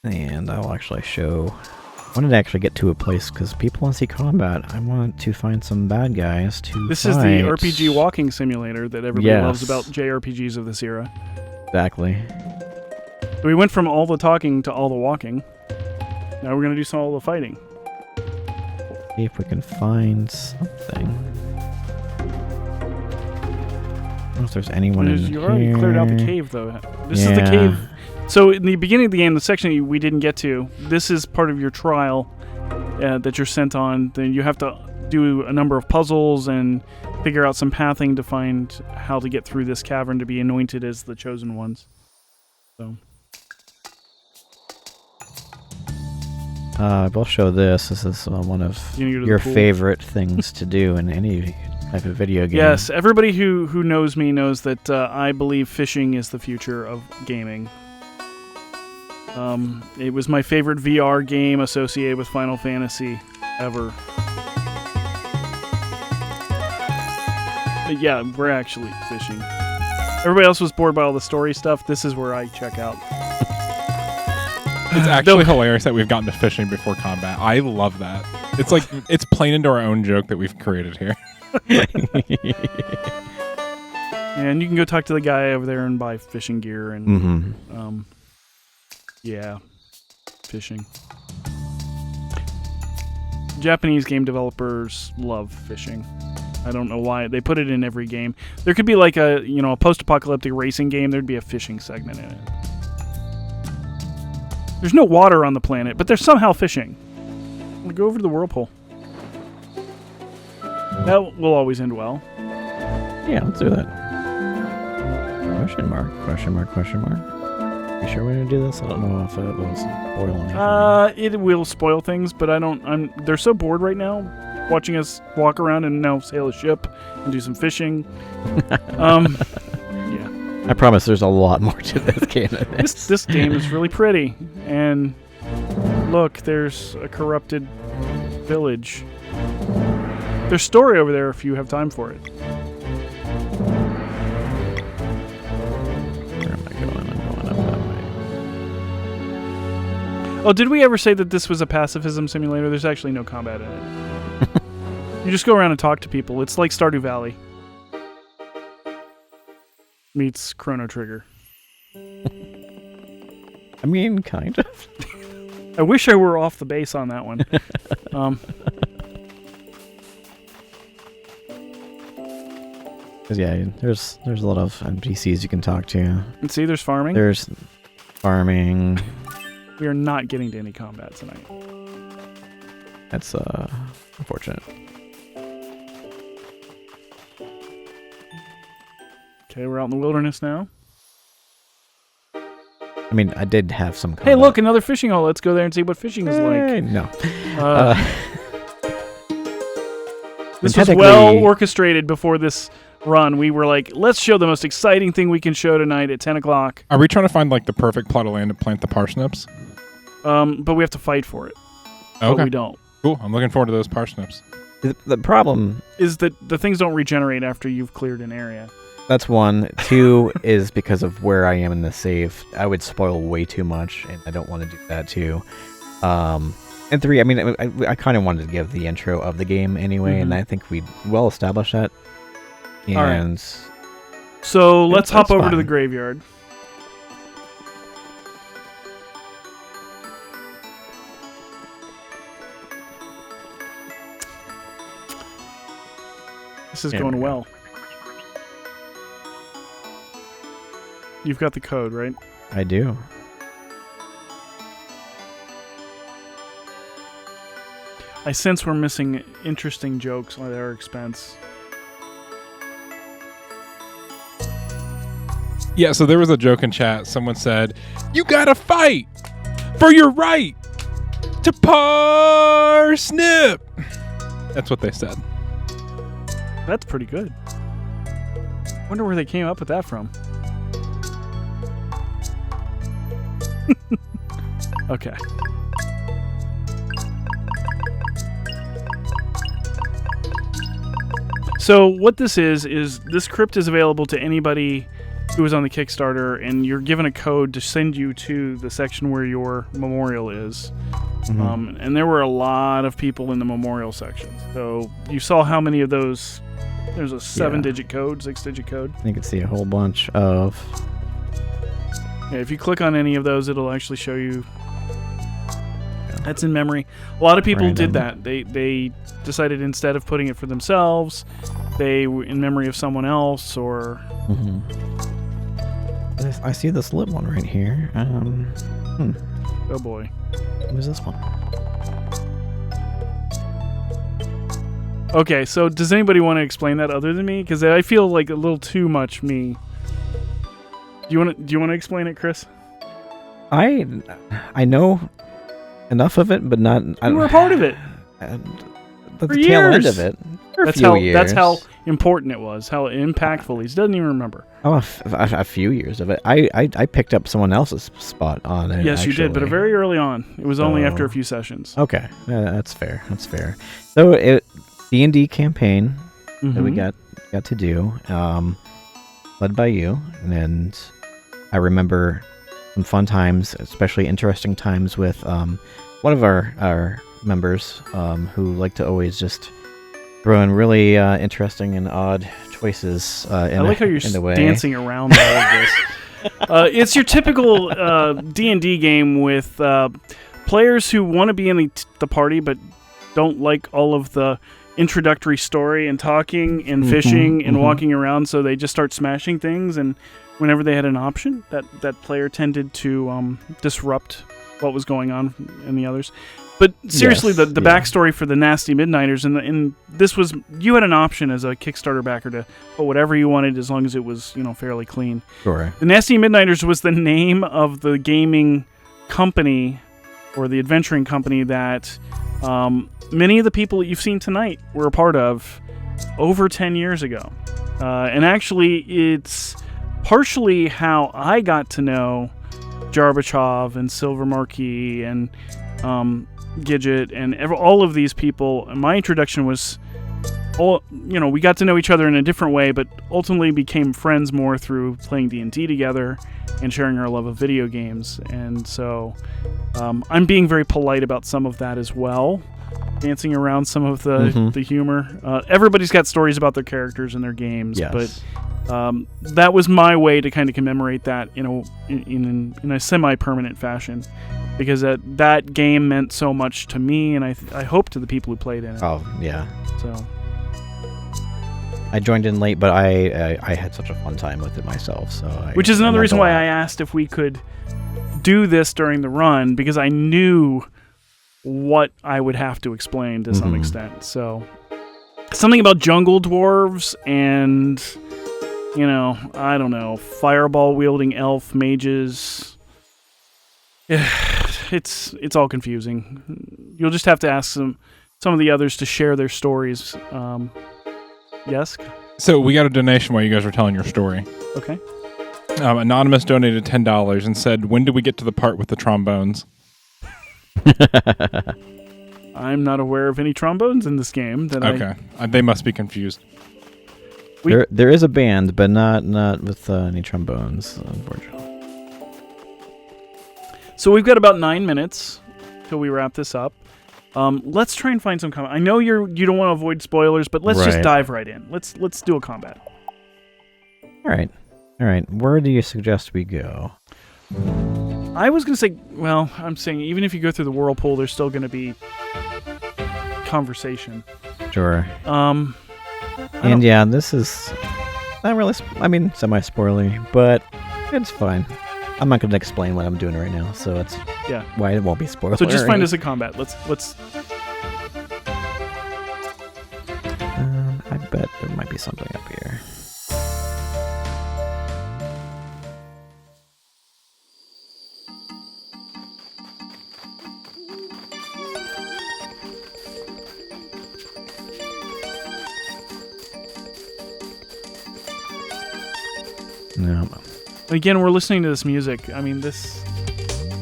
C: And I'll actually show. I wanted to actually get to a place because people want to see combat. I want to find some bad guys to
B: This
C: fight.
B: is the RPG walking simulator that everybody loves about JRPGs of this era.
C: Exactly.
B: We went from all the talking to all the walking. Now we're going to do all the fighting.
C: See if we can find something. I don't know if there's anyone in
B: You already cleared out the cave, though. This is the cave. So in the beginning of the game, the section we didn't get to, this is part of your trial. that you're sent on, then you have to do a number of puzzles and figure out some pathing to find how to get through this cavern to be anointed as the chosen ones. So.
C: I will show this. This is one of your favorite things to do in any type of video game.
B: Yes, everybody who knows me knows that I believe fishing is the future of gaming. It was my favorite VR game associated with Final Fantasy ever. But yeah, we're actually fishing. Everybody else was bored by all the story stuff. This is where I check out.
A: It's actually hilarious that we've gotten to fishing before combat. I love that. It's like it's playing into our own joke that we've created here.
B: And you can go talk to the guy over there and buy fishing gear and yeah, fishing. Japanese game developers love fishing. I don't know why. They put it in every game. There could be like a post-apocalyptic racing game. There'd be a fishing segment in it. There's no water on the planet, but there's somehow fishing. We'll go over to the whirlpool. That will always end well.
C: Yeah, let's do that. Question mark, question mark, question mark. You sure we're going to do this? I don't know if it will spoil anything.
B: It will spoil things, but they're so bored right now watching us walk around and now sail a ship and do some fishing. Yeah.
C: I promise there's a lot more to this game than this.
B: This game is really pretty. And look, there's a corrupted village. There's story over there if you have time for it.
C: Where am I going? I'm going up that way.
B: Oh, did we ever say that this was a pacifism simulator? There's actually no combat in it. You just go around and talk to people. It's like Stardew Valley. Meets Chrono Trigger.
C: I mean, kind of.
B: I wish I were off the base on that one.
C: Because yeah, there's a lot of NPCs you can talk to.
B: And see, there's farming.
C: There's farming.
B: We are not getting to any combat tonight.
C: That's unfortunate.
B: Okay, we're out in the wilderness now.
C: I mean, I did have some combat.
B: Hey, look, another fishing hole. Let's go there and see what fishing is like.
C: No.
B: This was well orchestrated before this run. We were like, let's show the most exciting thing we can show tonight at 10 o'clock.
A: Are we trying to find like the perfect plot of land to plant the parsnips?
B: But we have to fight for it.
A: Okay.
B: But we don't.
A: Cool. I'm looking forward to those parsnips.
C: The problem
B: is that the things don't regenerate after you've cleared an area.
C: That's one. Two is because of where I am in the save. I would spoil way too much, and I don't want to do that too. And three, I mean, I kind of wanted to give the intro of the game anyway, and I think we well established that. And
B: all right. So let's hop over to the graveyard. This is going well. You've got the code, right?
C: I do.
B: I sense we're missing interesting jokes at our expense.
A: Yeah, so there was a joke in chat. Someone said, "You gotta fight for your right to parsnip." That's what they said.
B: That's pretty good. Wonder where they came up with that from. Okay. So what this is this crypt is available to anybody who is on the Kickstarter, and you're given a code to send you to the section where your memorial is. And there were a lot of people in the memorial section. So you saw how many of those. There's a 7-digit code, 6-digit code.
C: You can see a whole bunch of.
B: Yeah, if you click on any of those, it'll actually show you. That's in memory. A lot of people did that. They decided instead of putting it for themselves, they were in memory of someone else, or.
C: I see this lit one right here.
B: Oh boy.
C: Who's this one?
B: Okay, so does anybody want to explain that other than me? Because I feel like a little too much me. Do you want to explain it, Chris?
C: I know enough of it, but not.
B: You were a part of it.
C: The
B: For
C: tail end
B: years.
C: of it.
B: That's how important it was. How impactful. He doesn't even remember.
C: Oh, a few years of it. I picked up someone else's spot on it.
B: Yes,
C: actually.
B: you did, but very early on. It was only after a few sessions.
C: Okay, that's fair. That's fair. So D&D campaign that we got to do, led by you, and I remember some fun times, especially interesting times with one of our members who like to always just throw in really interesting and odd choices. I
B: like how you're dancing around all of this. It's your typical D&D game with players who want to be in the party but don't like all of the introductory story and talking and fishing and walking around, so they just start smashing things, and whenever they had an option, that player tended to disrupt what was going on in the others. But seriously, the backstory for the Nasty Midnighters, and this was, you had an option as a Kickstarter backer to put whatever you wanted as long as it was, fairly clean.
C: Sure.
B: The Nasty Midnighters was the name of the gaming company or the adventuring company that many of the people that you've seen tonight were a part of over 10 years ago. And actually, it's partially how I got to know Jarbachov and Silver Marquis and Gidget and all of these people. And my introduction was, we got to know each other in a different way, but ultimately became friends more through playing D&D together and sharing our love of video games. And so I'm being very polite about some of that as well, dancing around some of the humor. Everybody's got stories about their characters and their games, but that was my way to kind of commemorate that in a semi-permanent fashion, because that game meant so much to me, and I hope to the people who played in it.
C: Oh yeah.
B: So
C: I joined in late, but I had such a fun time with it myself. So
B: which is another reason why I asked if we could do this during the run, because I knew what I would have to explain to some extent. So something about jungle dwarves and I don't know, fireball wielding elf mages. It's all confusing. You'll just have to ask some of the others to share their stories. Yes?
A: So we got a donation while you guys were telling your story.
B: Okay.
A: Anonymous donated $10 and said, "When do we get to the part with the trombones?"
B: I'm not aware of any trombones in this game.
A: They must be confused.
C: There is a band, but not with any trombones, unfortunately.
B: So we've got about 9 minutes till we wrap this up. Let's try and find some combat. I know you don't want to avoid spoilers, but let's just dive right in. Let's do a combat.
C: All right. Where do you suggest we go?
B: I was going to say, well, I'm saying even if you go through the whirlpool, there's still going to be conversation.
C: Sure. This is not really, semi-spoilery, but it's fine. I'm not going to explain what I'm doing right now, so that's why it won't be spoilery.
B: So just find us a combat. Let's.
C: I bet there might be something up here. No.
B: Again, we're listening to this music. I mean, the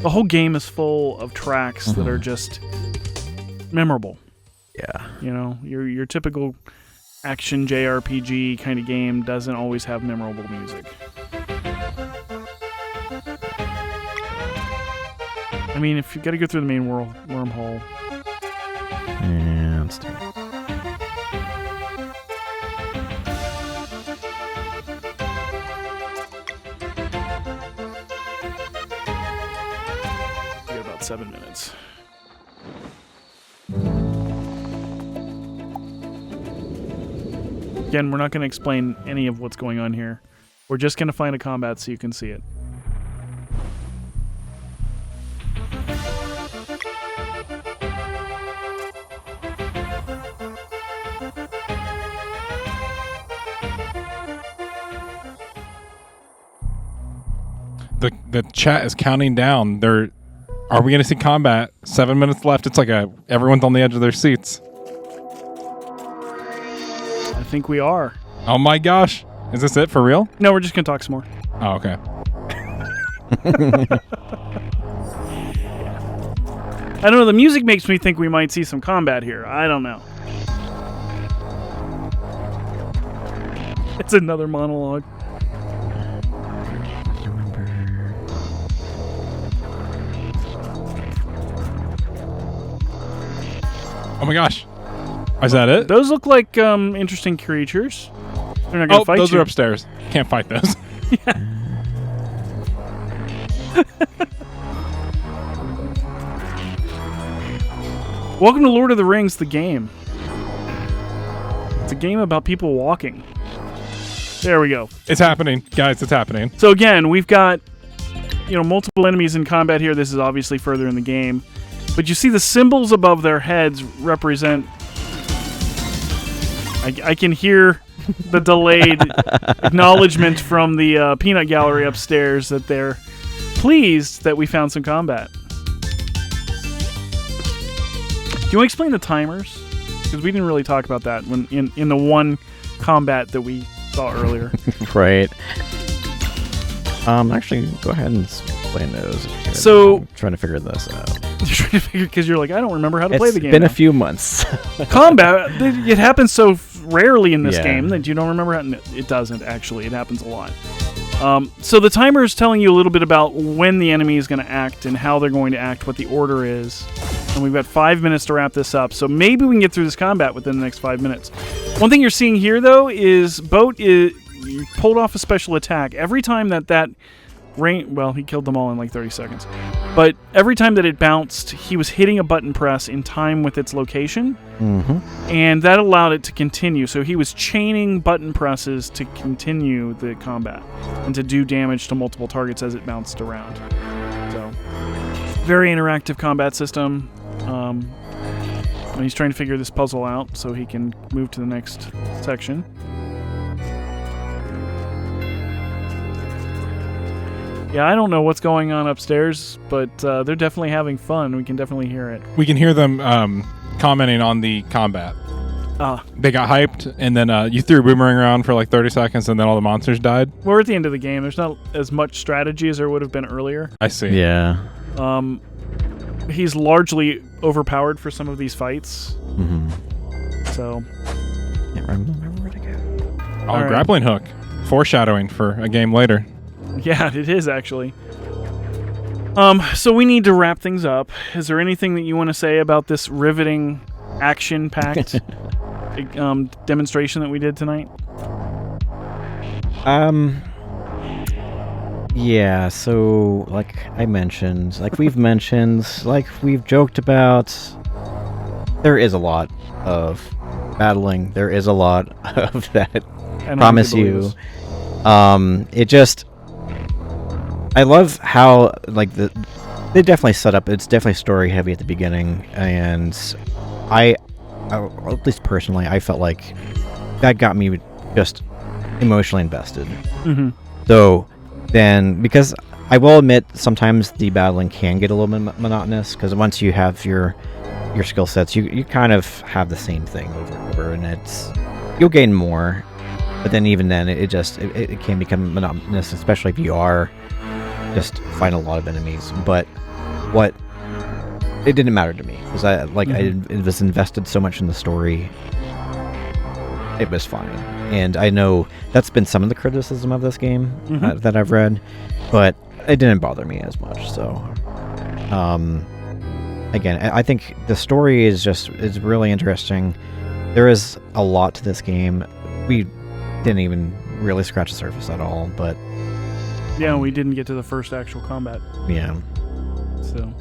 B: whole game is full of tracks that are just memorable.
C: Yeah.
B: Your typical action JRPG kind of game doesn't always have memorable music. I mean, if you got to go through the main wormhole.
C: Yeah, let's do it.
B: We got about 7 minutes. Again, we're not going to explain any of what's going on here. We're just going to find a combat so you can see it.
A: the chat is counting down. Are we going to see combat? 7 minutes left. It's like everyone's on the edge of their seats.
B: I think we are.
A: Oh my gosh. Is this it for real?
B: No, we're just going to talk some more.
A: Oh, okay.
B: I don't know. The music makes me think we might see some combat here. I don't know. It's another monologue.
A: Oh my gosh. Is that it?
B: Those look like interesting creatures. They're not going to fight
A: those
B: you.
A: are upstairs. Can't fight those.
B: Yeah. Welcome to Lord of the Rings, the game. It's a game about people walking. There we go.
A: It's happening. Guys, it's happening.
B: So again, we've got multiple enemies in combat here. This is obviously further in the game. But you see the symbols above their heads represent... I can hear the delayed acknowledgement from the peanut gallery upstairs that they're pleased that we found some combat. Do you want to explain the timers? Because we didn't really talk about that when in the one combat that we saw earlier.
C: Right. Actually, go ahead and explain those.
B: So
C: I'm trying to figure this out.
B: You're trying to figure because you're like, I don't remember how to play the game.
C: It's been a few months.
B: Combat, it happens so rarely in this
C: Yeah.
B: game that you don't remember how. It doesn't actually. It happens a lot. So the timer is telling you a little bit about when the enemy is going to act and how they're going to act, what the order is. And we've got 5 minutes to wrap this up. So maybe we can get through this combat within the next 5 minutes. One thing you're seeing here, though, is Boat pulled off a special attack. Every time that rain... Well, he killed them all in like 30 seconds. But every time that it bounced, he was hitting a button press in time with its location.
C: Mm-hmm.
B: And that allowed it to continue. So he was chaining button presses to continue the combat and to do damage to multiple targets as it bounced around. So, very interactive combat system. And he's trying to figure this puzzle out so he can move to the next section. Yeah, I don't know what's going on upstairs, but they're definitely having fun. We can definitely hear it.
A: We can hear them commenting on the combat. They got hyped, and then you threw a boomerang around for like 30 seconds, and then all the monsters died.
B: We're at the end of the game. There's not as much strategy as there would have been earlier.
A: I see.
C: Yeah.
B: He's largely overpowered for some of these fights.
C: Mm-hmm.
B: So.
C: Can't remember where to go.
A: Oh, grappling hook. Foreshadowing for a game later.
B: Yeah, it is actually. So we need to wrap things up. Is there anything that you want to say about this riveting, action-packed demonstration that we did tonight?
C: Yeah, so, like I mentioned, like we've mentioned, like we've joked about, there is a lot of battling. There is a lot of that.
B: I
C: Promise you. It just... I love how, like, they definitely set up, it's definitely story heavy at the beginning, and I at least personally, I felt like that got me just emotionally invested.
B: Mm-hmm.
C: So, then, because I will admit, sometimes the battling can get a little bit monotonous, because once you have your skill sets, you kind of have the same thing over and over, and you'll gain more, but then even then, it can become monotonous, especially if you are just fighting a lot of enemies. But it didn't matter to me, because I was invested so much in the story. It was fine. And I know that's been some of the criticism of this game that I've read, but it didn't bother me as much. So, again, I think the story is really interesting. There is a lot to this game. We didn't even really scratch the surface at all, but
B: yeah, we didn't get to the first actual combat.
C: Yeah.
B: So,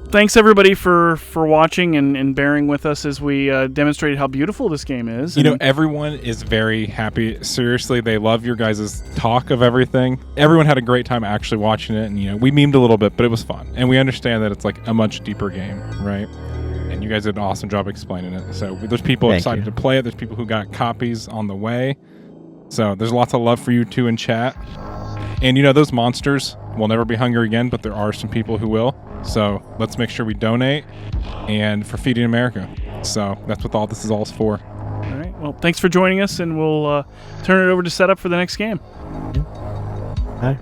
B: thanks everybody for watching and bearing with us as we demonstrated how beautiful this game is.
A: You know, everyone is very happy. Seriously, they love your guys' talk of everything. Everyone had a great time actually watching it, and we memed a little bit, but it was fun. And we understand that it's like a much deeper game, right? And you guys did an awesome job explaining it. So there's people excited to play it. There's people who got copies on the way. So there's lots of love for you too in chat. And those monsters will never be hungry again, but there are some people who will. So let's make sure we donate and for Feeding America. So that's what all this is all for.
B: All right. Well, thanks for joining us, and we'll turn it over to set up for the next game.
C: Bye.